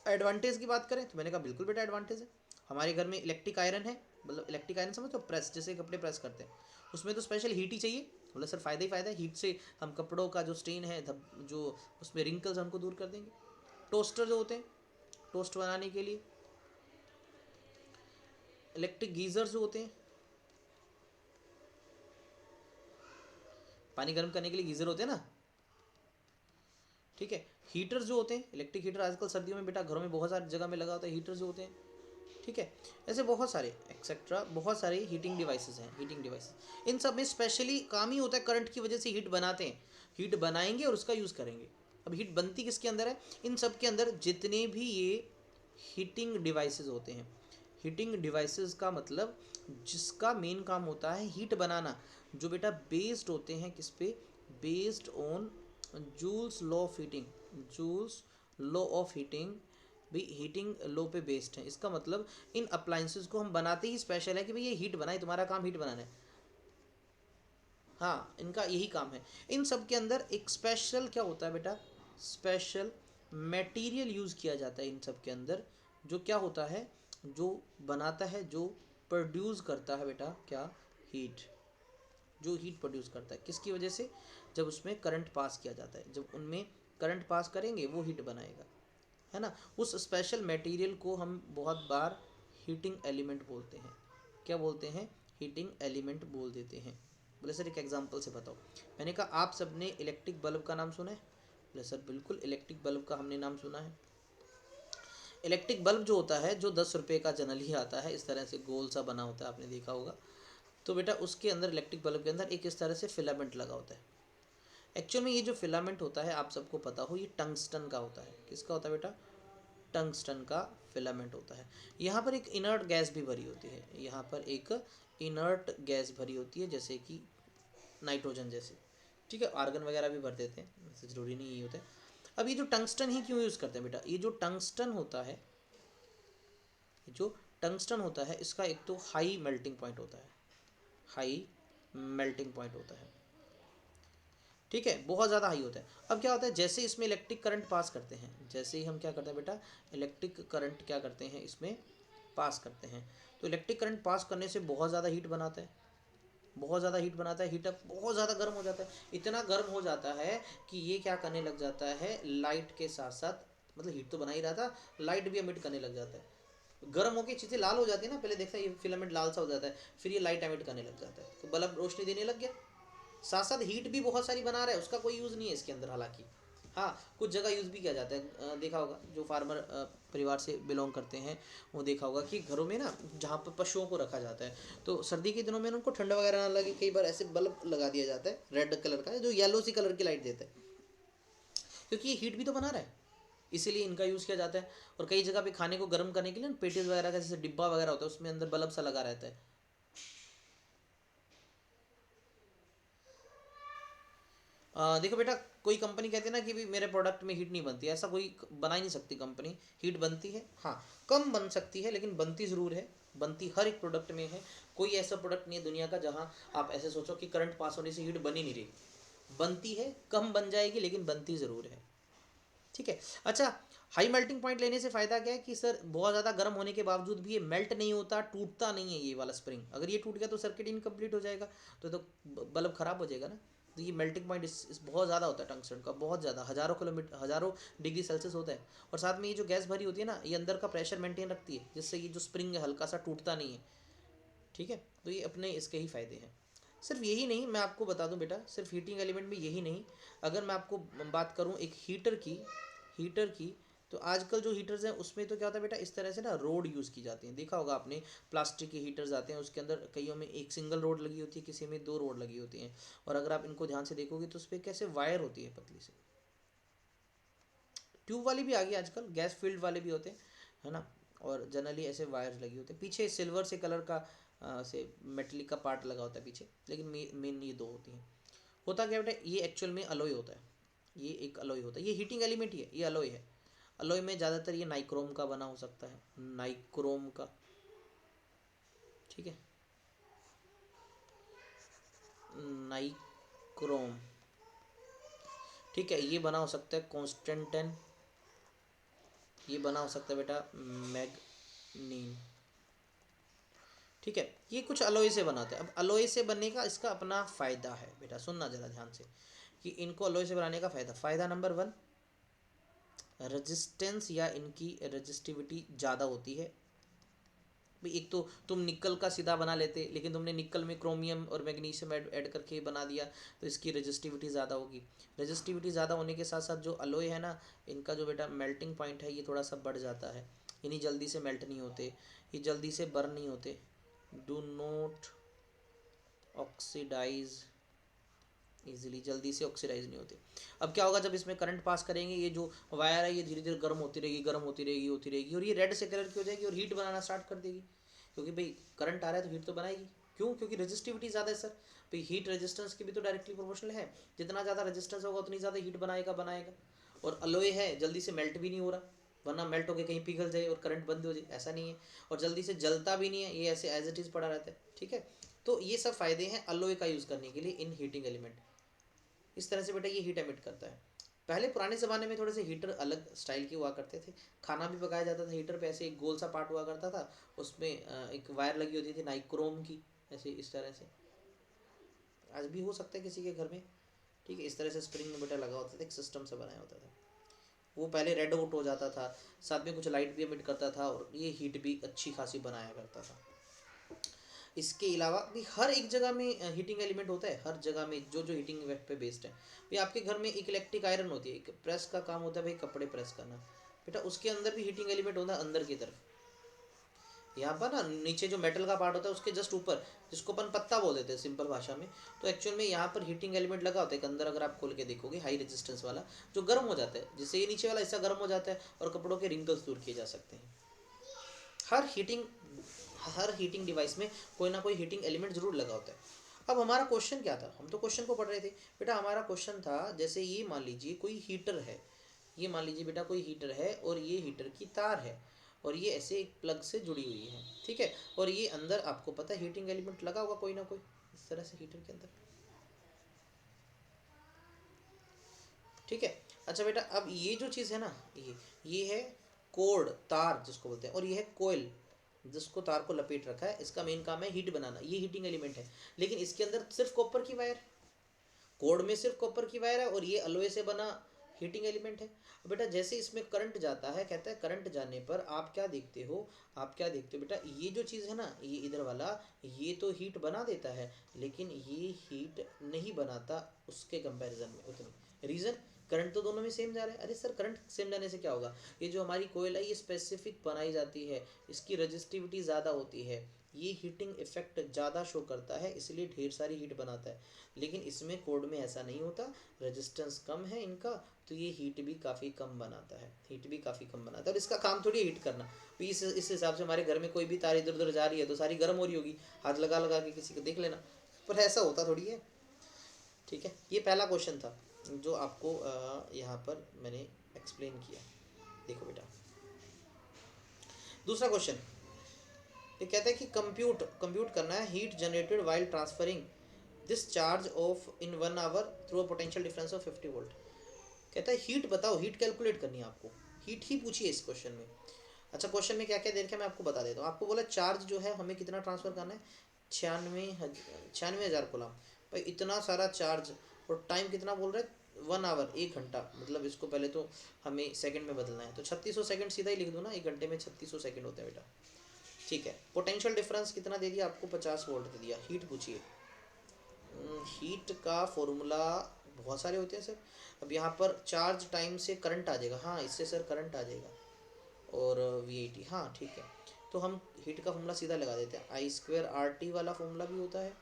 एडवांटेज की बात करें तो मैंने कहा बिल्कुल बेटा एडवांटेज है। हमारे घर में इलेक्ट्रिक आयरन है, मतलब इलेक्ट्रिक आयरन समझ तो प्रेस, जैसे कपड़े प्रेस करते हैं, उसमें तो स्पेशल हीट ही चाहिए। बोले सर फ़ायदा ही फ़ायदा है, हीट से हम कपड़ों का जो स्टेन है, जो उसमें रिंकल्स हमको दूर कर देंगे। टोस्टर जो होते हैं टोस्ट बनाने के लिए, इलेक्ट्रिक गीज़र जो होते हैं पानी गर्म करने के लिए गीज़र होते हैं ना, ठीक है। हीटर जो होते हैं, इलेक्ट्रिक हीटर आजकल सर्दियों में बेटा घरों में बहुत सारी जगह में लगा होता है, हीटर जो होते हैं, ठीक है। ऐसे बहुत सारे एक्सेट्रा बहुत सारे हीटिंग डिवाइसेस हैं, हीटिंग डिवाइसेस, इन सब में स्पेशली काम ही होता है करंट की वजह से हीट बनाते हैं, हीट बनाएंगे और उसका यूज़ करेंगे। अब हीट बनती किसके अंदर है? इन सब के अंदर जितने भी ये हीटिंग डिवाइसेस होते हैं, हीटिंग डिवाइसेस का मतलब जिसका मेन काम होता है हीट बनाना, जो बेटा बेस्ड होते हैं किस पे? Based on joules law of heating, joules law of heating भी हीटिंग लो पे बेस्ड है। इसका मतलब इन अप्लाइंसेस को हम बनाते ही स्पेशल है कि भाई ये हीट बनाए, तुम्हारा काम हीट बनाना है, हाँ इनका यही काम है। इन सब के अंदर एक स्पेशल क्या होता है बेटा? स्पेशल मटेरियल यूज़ किया जाता है इन सब के अंदर, जो क्या होता है? जो बनाता है, जो प्रोड्यूस करता है बेटा क्या? हीट, जो हीट प्रोड्यूस करता है किसकी वजह से? जब उसमें करंट पास किया जाता है, जब उनमें करंट पास करेंगे वो हीट बनाएगा, है ना। उस स्पेशल मटेरियल को हम बहुत बार हीटिंग एलिमेंट बोलते हैं। क्या बोलते हैं? हीटिंग एलिमेंट बोल देते हैं। बोले सर एक एग्जांपल से बताओ। मैंने कहा आप सबने इलेक्ट्रिक बल्ब का नाम सुना है? बोले सर बिल्कुल इलेक्ट्रिक बल्ब का हमने नाम सुना है। इलेक्ट्रिक बल्ब जो होता है, जो 10 रुपये का जनरली आता है, इस तरह से गोल सा बना होता है, आपने देखा होगा। तो बेटा उसके अंदर, इलेक्ट्रिक बल्ब के अंदर एक इस तरह से फिलामेंट लगा होता है। एक्चुअल में ये जो फिलामेंट होता है, आप सबको पता हो, ये टंगस्टन का होता है। किसका होता है बेटा? टंगस्टन का फिलामेंट होता है। यहाँ पर एक इनर्ट गैस भी भरी होती है, यहाँ पर एक इनर्ट गैस भरी होती है, जैसे कि नाइट्रोजन जैसे, ठीक है। आर्गन वगैरह भी भर देते हैं, वैसे ज़रूरी नहीं ये होता है। अब ये जो टंगस्टन ही क्यों यूज़ करते हैं बेटा? ये जो टंगस्टन होता है, ये जो टंगस्टन होता है, इसका एक तो हाई मेल्टिंग पॉइंट होता है, हाई मेल्टिंग पॉइंट होता है, ठीक है, बहुत ज़्यादा हाई होता है। अब क्या होता है, जैसे इसमें इलेक्ट्रिक करंट पास करते हैं, जैसे ही हम क्या करते हैं बेटा, इलेक्ट्रिक करंट क्या करते हैं इसमें पास करते हैं, तो इलेक्ट्रिक करंट पास करने से बहुत ज़्यादा हीट बनाता है, बहुत ज़्यादा हीट बनाता है, हीटअप बहुत ज़्यादा गर्म हो जाता है। इतना गर्म हो जाता है कि ये क्या करने लग जाता है, लाइट के साथ साथ, मतलब हीट तो बना ही रहा था, लाइट भी एमिट करने लग जाता है। गर्म होकर चीज़ें लाल हो जाती है ना, पहले देखता है ये फिलामेंट लाल सा हो जाता है, फिर ये लाइट एमिट करने लग जाता है, तो बल्ब रोशनी देने लग गया। साथ साथ हीट भी बहुत सारी बना रहा है, उसका कोई यूज़ नहीं है इसके अंदर हालांकि, हाँ, कुछ जगह यूज़ भी किया जाता है। देखा होगा जो फार्मर परिवार से बिलोंग करते हैं, वो देखा होगा कि घरों में ना जहाँ पर पशुओं को रखा जाता है, तो सर्दी के दिनों में ना उनको ठंड वगैरह ना लगे, कई बार ऐसे बल्ब लगा दिया जाता है रेड कलर का, जो येलो सी कलर की लाइट देता है, क्योंकि ये हीट भी तो बना रहा है, इसीलिए इनका यूज़ किया जाता है। और कई जगह पे खाने को गर्म करने के लिए पेटीज वगैरह का जैसे डिब्बा वगैरह होता है, उसमें अंदर बल्ब सा लगा रहता है। देखो बेटा, कोई कंपनी कहती है ना कि भी मेरे प्रोडक्ट में हीट नहीं बनती, ऐसा कोई बना ही नहीं सकती कंपनी। हीट बनती है, हाँ, कम बन सकती है, लेकिन बनती ज़रूर है। बनती हर एक प्रोडक्ट में है। कोई ऐसा प्रोडक्ट नहीं है दुनिया का जहाँ आप ऐसे सोचो कि करंट पास होने से हीट बनी नहीं रही। बनती है, कम बन जाएगी, लेकिन बनती ज़रूर है। ठीक है। अच्छा, हाई मेल्टिंग पॉइंट लेने से फ़ायदा क्या है कि सर बहुत ज़्यादा गर्म होने के बावजूद भी ये मेल्ट नहीं होता, टूटता नहीं है ये वाला स्प्रिंग। अगर ये टूट गया तो सर्किट इनकम्प्लीट हो जाएगा, तो बल्ब ख़राब हो जाएगा ना। तो ये मेल्टिंग पॉइंट इस बहुत ज़्यादा होता है टंगस्टन का, बहुत ज़्यादा, हज़ारों डिग्री सेल्सियस होता है। और साथ में ये जो गैस भरी होती है ना, ये अंदर का प्रेशर मेंटेन रखती है, जिससे ये जो स्प्रिंग है हल्का सा टूटता नहीं है। ठीक है, तो ये अपने इसके ही फ़ायदे हैं। सिर्फ यही नहीं, मैं आपको बता दूं बेटा, सिर्फ हीटिंग एलिमेंट में यही नहीं, अगर मैं आपको बात करूं एक हीटर की, तो आजकल जो हीटर्स हैं उसमें तो क्या होता है बेटा, इस तरह से ना रोड यूज़ की जाती है। देखा होगा आपने, प्लास्टिक के हीटर्स आते हैं, उसके अंदर कईयों में एक सिंगल रोड लगी होती है, किसी में दो रोड लगी होती हैं। और अगर आप इनको ध्यान से देखोगे तो उस पर कैसे वायर होती है पतली से। ट्यूब वाली भी आ गई आजकल, गैस फील्ड वाले भी होते हैं, है ना। और जनरली ऐसे वायर्स लगी होते हैं, पीछे सिल्वर से कलर का से मेटलिक का पार्ट लगा होता है पीछे, लेकिन मेन ये दो होती हैं। होता क्या बेटा, ये एक्चुअल में अलॉय होता है। ये एक अलॉय होता है, ये हीटिंग एलिमेंट ही है, ये अलॉय है। अलॉय में ज़्यादातर ये नाइक्रोम का बना हो सकता है, नाइक्रोम का। ठीक है, नाइक्रोम। ठीक है, ये बना हो सकता है कॉन्स्टेंटेन, ये बना हो सकता है बेटा मैग्नीन। ठीक है, ये कुछ अलॉय से बनाते हैं। अब अलॉय से बनने का इसका अपना फ़ायदा है बेटा, सुनना ज़रा ध्यान से, कि इनको अलॉय से बनाने का फ़ायदा नंबर वन, रेजिस्टेंस या इनकी रेजिस्टिविटी ज़्यादा होती है। भाई एक तो तुम निकल का सीधा बना लेते, लेकिन तुमने निकल में क्रोमियम और मैग्नीशियम ऐड करके बना दिया, तो इसकी रेजिस्टिविटी ज़्यादा होगी। रेजिस्टिविटी ज़्यादा होने के साथ साथ जो अलॉय है ना, इनका जो बेटा मेल्टिंग पॉइंट है ये थोड़ा सा बढ़ जाता है। इन्हीं जल्दी से मेल्ट नहीं होते, ये जल्दी से बर्न नहीं होते, डू नॉट ऑक्सीडाइज इजीली, जल्दी से ऑक्सीडाइज नहीं होते। अब क्या होगा, जब इसमें करंट पास करेंगे, ये जो वायर है ये धीरे धीरे गर्म होती रहेगी, और ये रेड से कलर की हो जाएगी और हीट बनाना स्टार्ट कर देगी, क्योंकि भाई करंट आ रहा है तो हीट तो बनाएगी। क्यों? क्योंकि रेजिस्टिविटी ज़्यादा है सर। भाई हीट रेजिस्टेंस की भी तो डायरेक्टली प्रोपोर्शनल है, जितना ज़्यादा रेजिस्टेंस होगा उतनी ज़्यादा हीट बनाएगा। और अलोए है, जल्दी से मेल्ट भी नहीं हो रहा, वरना मेल्ट होकर कहीं पिघल जाए और करंट बंद हो जाए, ऐसा नहीं है। और जल्दी से जलता भी नहीं है, ये ऐसे एज इट इज़ पड़ा रहता है। ठीक है, तो ये सब फ़ायदे हैं अलोए का यूज़ करने के लिए इन हीटिंग एलिमेंट। इस तरह से बेटा ये हीट एमिट करता है। पहले पुराने ज़माने में थोड़े से हीटर अलग स्टाइल के हुआ करते थे, खाना भी पकाया जाता था हीटर पे, ऐसे एक गोल सा पार्ट हुआ करता था, उसमें एक वायर लगी होती थी नाइक्रोम की, ऐसे इस तरह से। आज भी हो सकता है किसी के घर में। ठीक है, इस तरह से स्प्रिंग में बेटा लगा होता था, एक सिस्टम से बनाया होता था। वो पहले रेड आउट हो जाता था, साथ में कुछ लाइट भी एमिट करता था, और ये हीट भी अच्छी खासी बनाया करता था। इसके अलावा भी हर एक जगह में हीटिंग एलिमेंट होता है, हर जगह में जो जो हीटिंग इफेक्ट पे बेस्ड है। भाई आपके घर में एक इलेक्ट्रिक आयरन होती है, एक प्रेस का काम होता है भाई कपड़े प्रेस करना, बेटा उसके अंदर भी हीटिंग एलिमेंट होता है अंदर की तरफ। यहाँ पर ना नीचे जो मेटल का पार्ट होता है उसके जस्ट ऊपर, जिसको अपन पत्ता बोल देते हैं सिंपल भाषा में, तो एक्चुअल में यहाँ पर हीटिंग एलिमेंट लगा होता है एक अंदर, अगर आप खोल के देखोगे हाई रेजिस्टेंस वाला, जो गर्म हो जाता है, जिससे ये नीचे वाला हिस्सा गर्म हो जाता है और कपड़ों के रिंकल्स दूर किए जा सकते हैं। हर हीटिंग हर हीटिंग डिवाइस में कोई ना कोई हीटिंग एलिमेंट जरूर लगा होता है। अब हमारा क्वेश्चन क्या था, हम तो क्वेश्चन को पढ़ रहे थे बेटा। हमारा क्वेश्चन था, जैसे ये मान लीजिए कोई हीटर है, ये मान लीजिए बेटा कोई हीटर है, और ये हीटर की तार है, और ये ऐसे एक प्लग से जुड़ी हुई है। ठीक है, और ये अंदर आपको पता है हीटिंग एलिमेंट लगा होगा कोई ना कोई इस तरह से हीटर के अंदर। ठीक है, अच्छा बेटा, अब ये जो चीज़ है ना, ये है कोड, तार जिसको बोलते हैं, और ये है कोयल जिसको तार को लपेट रखा है। इसका मेन काम है हीट बनाना, ये हीटिंग एलिमेंट है। लेकिन इसके अंदर सिर्फ कॉपर की वायर, कोड में सिर्फ कॉपर की वायर है, और ये अलॉय से बना हीटिंग एलिमेंट है। बेटा जैसे इसमें करंट जाता है, कहता है करंट जाने पर आप क्या देखते हो, बेटा, ये जो चीज़ है ना, ये इधर वाला, ये तो हीट बना देता है, लेकिन ये हीट नहीं बनाता उसके कंपैरिजन में उतनी। रीज़न, करंट तो दोनों में सेम जा रहा है। अरे सर करंट सेम जाने से क्या होगा, ये जो हमारी कोयल है ये स्पेसिफिक बनाई जाती है, इसकी रजिस्टिविटी ज़्यादा होती है, ये हीटिंग इफेक्ट ज़्यादा शो करता है, इसलिए ढेर सारी हीट बनाता है। लेकिन इसमें कोड में ऐसा नहीं होता, रेजिस्टेंस कम है इनका, तो ये हीट भी काफ़ी कम बनाता है, हीट भी काफ़ी कम बनाता है। और इसका काम थोड़ी हीट करना, तो इस हिसाब से हमारे घर में कोई भी तार इधर उधर जा रही है तो सारी गर्म हो रही होगी, हाथ लगा लगा के किसी को देख लेना, पर ऐसा होता थोड़ी है। ठीक है, ये पहला क्वेश्चन था जो आपको यहाँ पर मैंने एक्सप्लेन किया। देखो बेटा दूसरा क्वेश्चन, ये कहता है कि कंप्यूट करना है heat generated while transferring this charge of in 1 hour through a potential difference of 50 volt. कहता है हीट बताओ, हीट कैलकुलेट करनी है आपको, हीट ही पूछिए इस क्वेश्चन में। अच्छा क्वेश्चन में क्या क्या दे रखा है मैं आपको बता देता हूँ। आपको बोला चार्ज जो है हमें कितना ट्रांसफर करना है, 96,000 कूलम। भाई इतना सारा चार्ज, और टाइम कितना बोल रहा है 1 आवर, 1 घंटा, मतलब इसको पहले तो हमें सेकंड में बदलना है, तो 3600 सेकंड सीधा ही लिख दो ना, 1 घंटे में 3600 सेकंड होते हैं बेटा। ठीक है, पोटेंशियल डिफरेंस कितना दे दिया आपको, 50 वोल्ट दे दिया। हीट पूछिए, हीट का फॉर्मूला बहुत सारे होते हैं सर। अब यहाँ पर चार्ज टाइम से करंट आ जाएगा, हाँ इससे सर करंट आ जाएगा, और VIT, हाँ ठीक है। तो हम हीट का फॉर्मूला सीधा लगा देते हैं, I²RT वाला फॉर्मूला भी होता है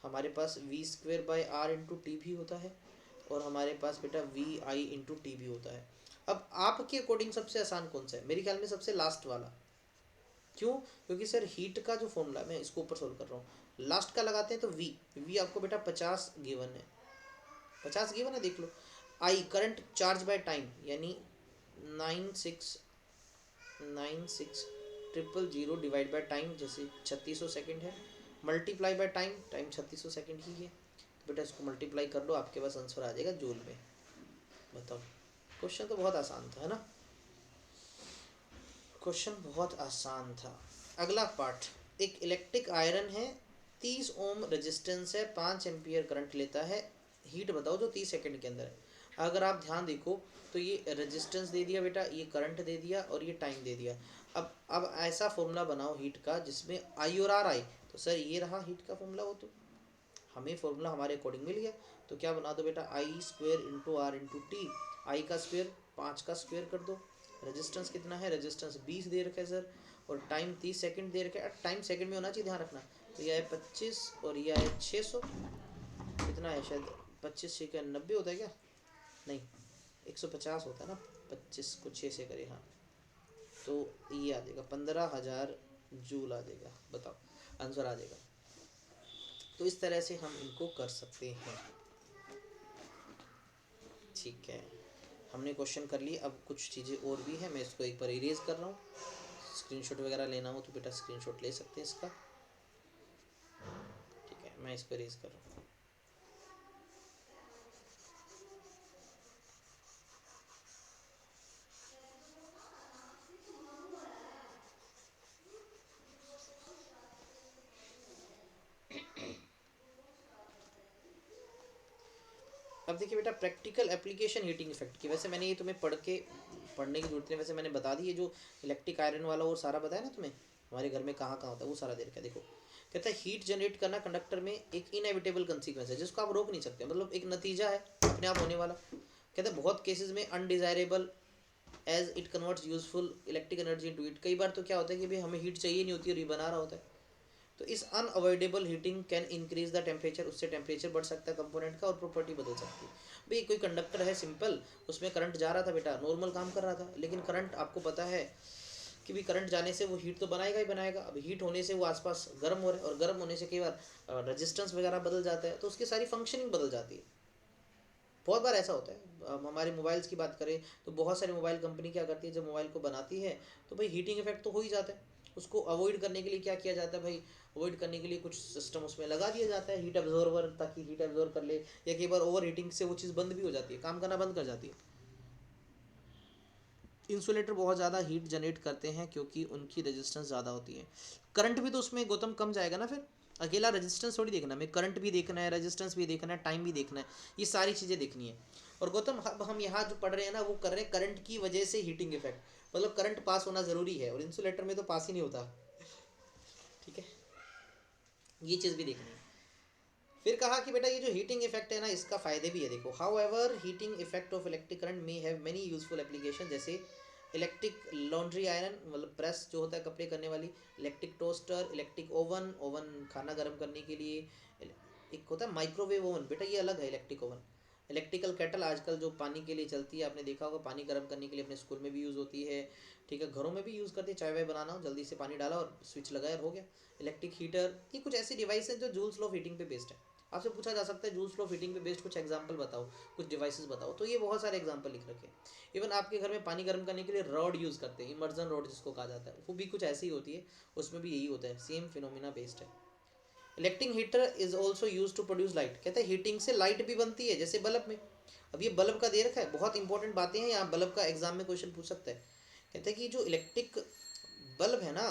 हमारे पास, V²/R×T भी होता है, और हमारे पास बेटा VI×T भी होता है। अब आपके अकॉर्डिंग सबसे आसान कौन सा है, मेरे ख्याल में सबसे लास्ट वाला। क्यों, क्योंकि सर हीट का जो फॉर्मूला, मैं इसको ऊपर सोल्व कर रहा हूँ, लास्ट का लगाते हैं तो V आपको बेटा 50 गिवन है, 50 गिवन है देख लो। I current charge by time, यानी 96,000 डिवाइड बाय टाइम, जैसे 3600 सेकंड है, multiply by time, time 3600 second ही है, तो बेटा इसको मल्टीप्लाई कर लो, आपके पास आंसर आ जाएगा जूल में। बताओ, क्वेश्चन तो बहुत आसान था है ना, क्वेश्चन बहुत आसान था। अगला पार्ट, एक इलेक्ट्रिक आयरन है, 30 ओम रेजिस्टेंस है, 5 एम्पियर करंट लेता है, हीट बताओ जो 30 सेकंड के अंदर है। अगर आप ध्यान देखो तो ये रेजिस्टेंस दे दिया बेटा, ये करंट दे दिया, और ये टाइम दे दिया। अब ऐसा फॉर्मूला बनाओ हीट का जिसमें I और R आए, तो सर ये रहा हीट का फॉर्मूला, वो तो हमें फॉर्मूला हमारे अकॉर्डिंग मिल गया। तो क्या बना दो बेटा, I² × R×T, I का स्क्वायर 5 का स्क्वायर कर दो, रेजिस्टेंस कितना है, रेजिस्टेंस 20 दे रखा है सर, और टाइम 30 सेकंड दे रखा है, टाइम सेकंड में होना चाहिए ध्यान रखना। तो यह है 25 और यह है 600, कितना है शायद 25 6 का 90 होता है क्या, नहीं 150 होता है ना, 25 को 6 से करें, हाँ तो ये आ जाएगा 15,000 जूल आ जाएगा। बताओ आंसर आ जाएगा। तो इस तरह से हम इनको कर सकते हैं। ठीक है, हमने क्वेश्चन कर लिए, अब कुछ चीज़ें और भी हैं, मैं इसको एक बार इरेज कर रहा हूँ। स्क्रीनशॉट वगैरह लेना हो तो बेटा स्क्रीनशॉट ले सकते हैं इसका। ठीक है, मैं इसको इरेज कर रहा हूँ। अब देखिए बेटा, प्रैक्टिकल एप्लीकेशन हीटिंग इफेक्ट की, वैसे मैंने ये तुम्हें पढ़ने की जरूरत नहीं, वैसे मैंने बता दी है, जो इलेक्ट्रिक आयरन वाला वो सारा बताया ना तुम्हें, हमारे घर में कहाँ कहाँ होता है वो सारा दे रखा है। देखो कहता है हीट जनरेट करना कंडक्टर में एक इनएविटेबल कंसीक्वेंस है, जिसको आप रोक नहीं सकते, मतलब एक नतीजा है अपने आप होने वाला। कहते हैं बहुत केसेस में undesirable as it converts useful electric energy into heat. कई बार तो क्या होता है कि भाई हमें हीट चाहिए नहीं होती और ये बना रहा होता है, तो इस unavoidable heating can increase the temperature, उससे टेम्परेचर बढ़ सकता है कंपोनेंट का, और प्रॉपर्टी बदल सकती है। भाई कोई कंडक्टर है सिंपल, उसमें करंट जा रहा था बेटा, नॉर्मल काम कर रहा था, लेकिन करंट आपको पता है कि भी करंट जाने से वो हीट तो बनाएगा ही बनाएगा। अब हीट होने से वो आसपास गर्म हो रहा है, और गर्म होने से कई बार रेजिस्टेंस वगैरह बदल जाता है, तो उसकी सारी फंक्शनिंग बदल जाती है। बहुत बार ऐसा होता है। हमारे मोबाइल्स की बात करें तो बहुत सारी मोबाइल कंपनी क्या करती है, जब मोबाइल को बनाती है तो भाई हीटिंग इफेक्ट तो हो ही जाता है। उसको अवॉइड करने के लिए क्या किया जाता है भाई, अवॉइड करने के लिए कुछ सिस्टम उसमें लगा दिया जाता है, हीट एब्जॉर्वर, ताकि हीट एब्जॉर्व कर ले, या कई बार ओवर हीटिंग से वो चीज़ बंद भी हो जाती है, काम करना बंद कर जाती है। इंसुलेटर बहुत ज़्यादा हीट जनरेट करते हैं क्योंकि उनकी रेजिस्टेंस ज़्यादा होती है। करंट भी तो उसमें गौतम कम जाएगा ना, फिर अकेला रेजिस्टेंस थोड़ी देखना, हमें करंट भी देखना है, रेजिस्टेंस भी देखना है, टाइम भी देखना है, ये सारी चीज़ें देखनी है। और गौतम अब हम यहाँ जो पढ़ रहे हैं ना, वो कर रहे हैं करंट की वजह से हीटिंग इफेक्ट, मतलब करंट पास होना ज़रूरी है, और इंसुलेटर में तो पास ही नहीं होता। ठीक है, ये चीज़ भी देखनी है। फिर कहा कि बेटा ये जो हीटिंग इफेक्ट है ना, इसका फ़ायदे भी है। देखो, how ever heating effect of electric current may have many useful application, जैसे इलेक्ट्रिक लॉन्ड्री आयरन, मतलब प्रेस जो होता है कपड़े करने वाली, electric toaster, electric oven, oven खाना गर्म करने के लिए, एक होता है माइक्रोवेव ओवन, बेटा ये अलग है इलेक्ट्रिक ओवन। इलेक्ट्रिकल केटल आजकल जो पानी के लिए चलती है, आपने देखा होगा, पानी गर्म करने के लिए अपने स्कूल में भी यूज़ होती है, ठीक है, घरों में भी यूज़ करते हैं, चाय वाय बनाना हो, जल्दी से पानी डाला और स्विच लगाया और हो गया। इलेक्ट्रिक हीटर, ये कुछ ऐसी डिवाइस है जो जूल्स लॉ ऑफ हीटिंग पे बेस्ड है। आपसे पूछा जा सकता है जूल्स लॉ ऑफ हीटिंग पे बेस्ड कुछ एग्जांपल बताओ, कुछ डिवाइसेस बताओ, तो ये बहुत सारे एग्जांपल लिख रखे हैं। इवन आपके घर में पानी गर्म करने के लिए रॉड यूज़ करते हैं, इमर्जन रॉड जिसको कहा जाता है, वो भी कुछ ऐसी ही होती है, उसमें भी यही होता है, सेम फिनोमिना बेस्ड है। Electric heater is also use to produce light, कहते हैं हीटिंग से लाइट भी बनती है, जैसे बल्ब में। अब ये बल्ब का दे रखा है, बहुत इंपॉर्टेंट बातें हैं यहाँ, बल्ब का एग्जाम में क्वेश्चन पूछ सकता है। कहते हैं कि जो इलेक्ट्रिक बल्ब है ना,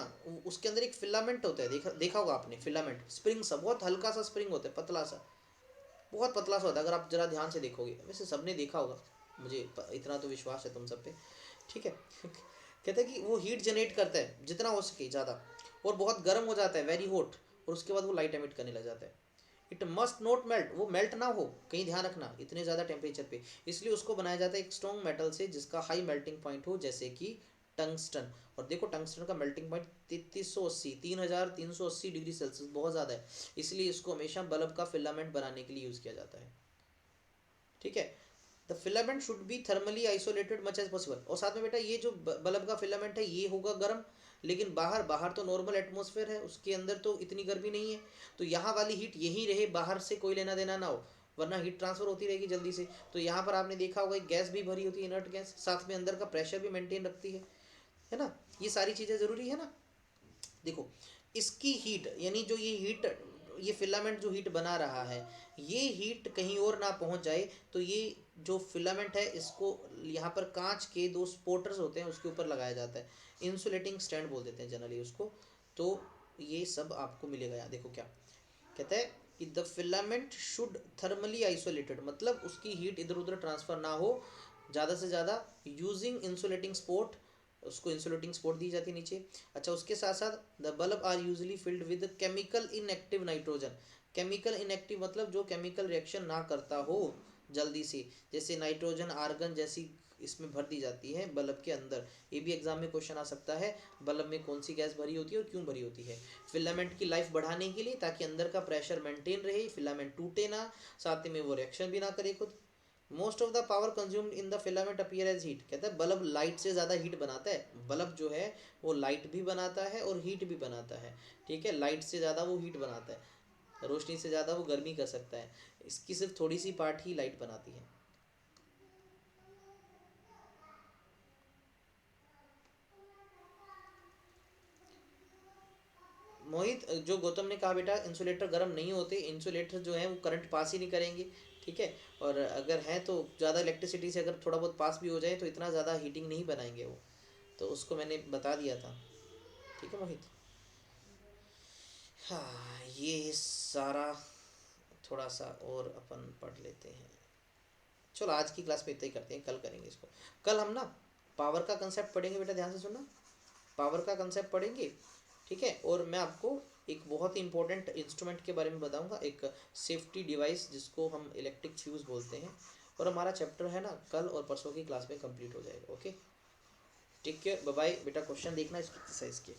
उसके अंदर एक फिलामेंट होता है, देखा होगा आपने, फिलामेंट स्प्रिंग सा, बहुत हल्का सा स्प्रिंग होता है, पतला सा, बहुत पतला सा होता है, अगर आप जरा ध्यान से देखोगे, वैसे सबने देखा होगा, मुझे इतना तो विश्वास है तुम सब पे, ठीक है। कहते हैं कि वो हीट जनरेट करता है जितना हो सके ज़्यादा, और बहुत गर्म हो जाता है, वेरी हॉट, और उसके बाद वो लाइट एमिट करने लग जाता है। इट मस्ट नॉट मेल्ट, वो मेल्ट ना हो, कहीं ध्यान रखना, इतने ज़्यादा टेम्परेचर पे, इसलिए उसको बनाया जाता है एक स्ट्रॉन्ग मेटल से जिसका हाई मेल्टिंग पॉइंट हो, जैसे कि टंगस्टन। और देखो टंगस्टन का मेल्टिंग पॉइंट 3380 3380 डिग्री सेल्सियस, बहुत ज़्यादा है, इसलिए इसको हमेशा बल्ब का फिलामेंट बनाने के लिए यूज़ किया जाता है, ठीक है। The filament should be thermally isolated much as possible, और साथ में बेटा ये जो बल्ब का फिलामेंट है ये होगा गर्म, लेकिन बाहर बाहर तो नॉर्मल एटमॉस्फेयर है, उसके अंदर तो इतनी गर्मी नहीं है, तो यहाँ वाली हीट यही रहे, बाहर से कोई लेना देना ना हो, वरना हीट ट्रांसफर होती रहेगी जल्दी से। तो यहाँ पर आपने देखा होगा एक गैस भी भरी होती है, इनर्ट गैस, साथ में अंदर का प्रेशर भी मेंटेन रखती है ना, ये सारी चीज़ें ज़रूरी है ना। देखो, इसकी हीट, यानी जो ये हीट, ये फिलामेंट जो हीट बना रहा है, ये हीट कहीं और ना पहुंच जाए, तो ये जो फिलामेंट है इसको यहाँ पर कांच के दो स्पोर्टर्स होते हैं उसके ऊपर लगाया जाता है, इंसुलेटिंग स्टैंड बोल देते हैं जनरली उसको। तो ये सब आपको मिलेगा यहाँ, देखो क्या कहता है कि the filament should thermally isolated, मतलब उसकी हीट इधर उधर ट्रांसफ़र ना हो ज़्यादा से ज़्यादा, यूजिंग इंसुलेटिंग स्पोर्ट, उसको इंसुलेटिंग स्पोर्ट दी जाती है नीचे। अच्छा, उसके साथ साथ the bulb are usually filled with chemical inactive nitrogen, chemical inactive मतलब जो केमिकल रिएक्शन ना करता हो जल्दी से, जैसे नाइट्रोजन, आर्गन जैसी इसमें भर दी जाती है बल्ब के अंदर। ये भी एग्जाम में क्वेश्चन आ सकता है, बल्ब में कौन सी गैस भरी होती है और क्यों भरी होती है। फिलामेंट की लाइफ बढ़ाने के लिए, ताकि अंदर का प्रेशर मेंटेन रहे, फिलामेंट टूटे ना, साथ में वो रिएक्शन भी ना करे खुद। Most of the power consumed in the filament appear as heat, कहता है बल्ब लाइट से ज़्यादा हीट बनाता है, बल्ब जो है वो लाइट भी बनाता है और हीट भी बनाता है, ठीक है, लाइट से ज़्यादा वो हीट बनाता है, रोशनी से ज़्यादा वो गर्मी कर सकता है, इसकी सिर्फ थोड़ी सी पार्ट ही लाइट बनाती है। मोहित, जो गौतम ने कहा बेटा इंसुलेटर गर्म नहीं होते, इंसुलेटर जो है वो करंट पास ही नहीं करेंगे, ठीक है, और अगर है तो ज़्यादा इलेक्ट्रिसिटी से अगर थोड़ा बहुत पास भी हो जाए तो इतना ज़्यादा हीटिंग नहीं बनाएंगे वो, तो उसको मैंने बता दिया था, ठीक है मोहित। हाँ, ये सारा थोड़ा सा और अपन पढ़ लेते हैं। चलो आज की क्लास में इतना ही करते हैं, कल करेंगे इसको। कल हम ना पावर का कंसेप्ट पढ़ेंगे, बेटा ध्यान से सुनना, पावर का कंसेप्ट पढ़ेंगे, ठीक है, और मैं आपको एक बहुत ही इंपॉर्टेंट इंस्ट्रूमेंट के बारे में बताऊंगा, एक सेफ्टी डिवाइस जिसको हम इलेक्ट्रिक फ्यूज़ बोलते हैं, और हमारा चैप्टर है ना कल और परसों की क्लास में कंप्लीट हो जाएगा। Okay, take care, bye bye बेटा। क्वेश्चन देखना इसके एक्सरसाइज के।